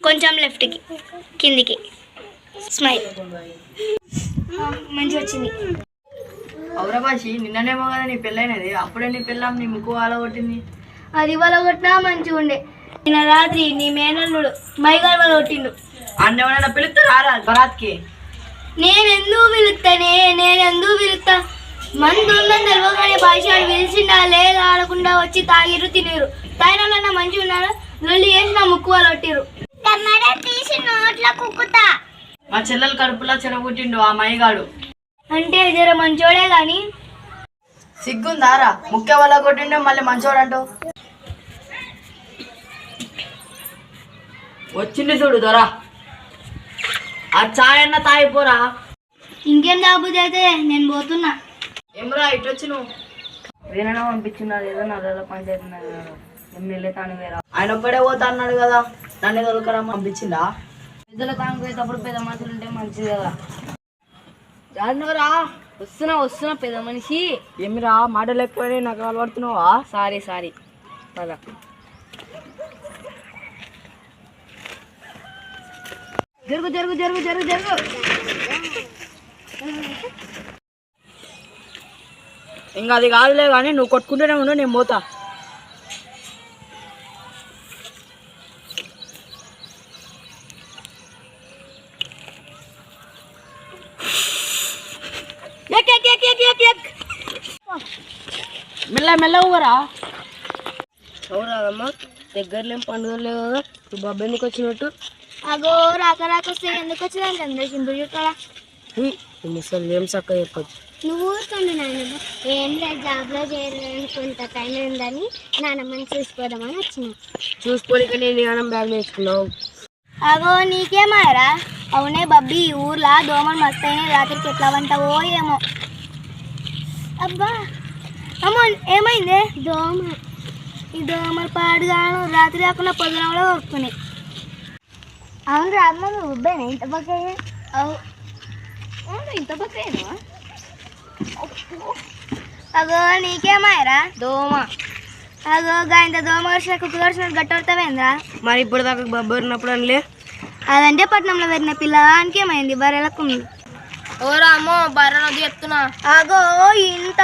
కొంచెం లెఫ్ట్కి కిందికి స్మైల్ మంచిగా వచ్చింది. ఔరబాషి నిన్ననేమో కదా నీ పెళ్ళైనది, అప్పుడే నీ పెళ్ళాం నీ ముక్కు అలా కొట్టింది. అది వాళ్ళ కొట్టినా మంచిగా ఉండే. నిన్న రాత్రి నీ మేనల్లుడు మైగాడు వాళ్ళు కొట్టిండు. అన్నేమన్నా పిలుస్తా రారా బరాత్కి? నేనెందుకు పిలుస్తా? మందు ఉందని తెలియగానే భాష పిలిచిండా లేదా ఆడకుండా వచ్చి తాగిరు తినేరు. తాగిన మంచిగా ఉన్నారు, లొల్లి చేసి నా ముక్కు వాళ్ళు కొట్టిరు. తీసి నోట్లో కుక్కుతా. మా చెల్లెలు కడుపులా చెడగొట్టిండు ఆ మైగాడు. అంటే జర మంచోడే గాని సిగ్గుందారా? ముఖ్య వాళ్ళ కొట్టిండే మళ్ళీ మంచోడంటావు. వచ్చింది చూడు దొరా, ఆ చాయ్ అన్న తాగిపోరా. ఇంకేం తాగుబోతే అయితే నేను పోతున్నా. ఏమరా ఇటు వచ్చి నువ్వు వేరేనా పంపించున్నారు, ఏదో నల్ల పంచాయతీ ఎమ్మెల్యే తాను వేరా. ఆయన ఒక్కడే పోతా అన్నాడు కదా, నన్ను దొరకరా పంపించిందా? పెద్దల తాను పోయేటప్పుడు పెద్ద మనుషులు ఉంటే మంచిది కదా. జానరా వస్తున్నా పెద్ద మనిషి. ఏమిరా మాటలు ఎక్కువనే నాకు అలవడుతున్నావా? సారీ పద. జరుగు. ఇంకా అది కాదులే కానీ నువ్వు కొట్టుకుంటూనే ఉండు, నేను పోతా. మెల్ల ఊగరా. అవురాదమ్మా, దగ్గరలో ఏం పండుగలు లేవు కదా, నువ్వు బాబు ఎందుకు వచ్చినట్టు? అగో రాకొస్తే ఎందుకు వచ్చిందంటే అందరూ సింధు చుట్టాలా. ముసలి ఏం చక్కగా చెప్పచ్చు. నువ్వు ఊరుకోండి నాయనమ్మ. ఏం లేదు, జాబ్లో చేయాలని కొంత టైం ఉందని నానమ్మని చూసుకోదామని వచ్చిన. చూసుకోలేక నేను ఏమైనా బ్యాగ్ వేసుకున్నావు. అగో నీకేమాయరా? అవునే బబ్బీ, ఊర్లో దోమలు మస్తైనా రాత్రికి ఎట్లా వంటావో ఏమో. అబ్బా అమ్మో ఏమైంది? ఈ దోమలు పాడుగాను రాత్రి కాకుండా పొద్దున కూడా కొట్టుకున్నాయి. అవును రా అమ్మ, నువ్వు ఉబ్బేనా ఇంత పక్కయ్యా? అవును ఇంత పక్కయ్యా. అగో నీకేమాయరా? దోమ. అగో ఇంత దోమ కరిచిన కుక్క కరిచినట్టు గట్టవుతావేంద్రా? మరి ఇప్పుడు దాకా బొబ్బరినప్పుడు అనలే. అదంటే పట్నంలో పెట్టిన పిల్లకి ఏమైంది? బర్రెలకు ఉంది. ఓరా అమ్మో, బర్రె నది చెప్తున్నా. అగో ఇంత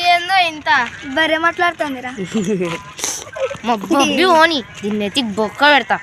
ఏందో ఇంత బర్రె మాట్లాడుతుందిరా. మా బొబ్బి ఓని దీన్ని ఎత్తి బొక్క పెడతా.